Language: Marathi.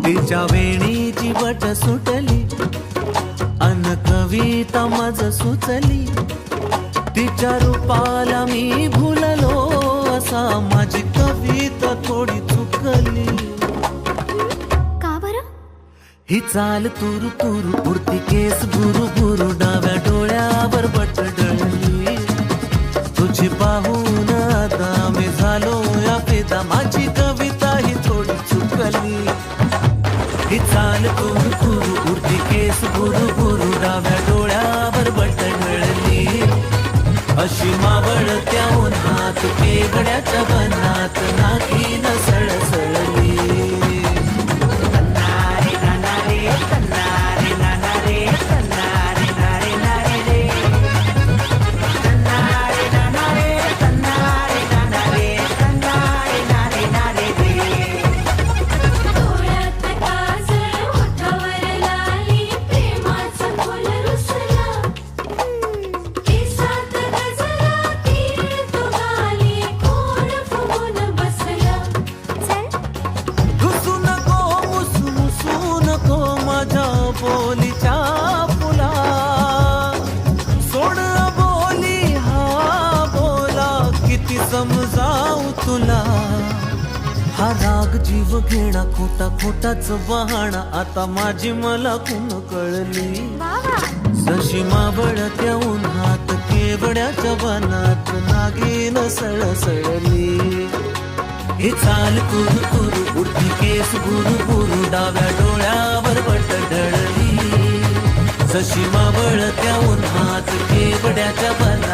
तिच्या वेणीची बट सुटली अन कविता माझ सुचली. तिच्या रूपाला मी भुललो असा माझी कविता थोडी चुकली. का बरं? ही चाल तुरु तुरु उडती केस बुरु बुरु डाव्या डोळ्यावर बट डळली. तुझी पाहून आता मी झालो या फिदा माझी कविता ही थोडी चुकली. ही चाल तुरु तुरु उडती केस बुरु बुरु डाव्या डोळ्यावर बट डळली. अशी मावळत्या उन्हात केवड्याच्या बनात नागिन सळसळली. बोलीच्या फुला सोड बोली हा बोला किती समजावू तुला. हा राग जीव घेणा खोटा खोटाच बहाणा आता माझी मला कुण कळली. जशी मावळत्या उन्हात केवड्याच्या बनात नागिन सळसळली. हे चाल कुरु कुरु उडती केस बुरु बुरु डाव्या डोळ्यावर बट ढळली. जशी मावळत्या उन्हात केवड्याच्या बनात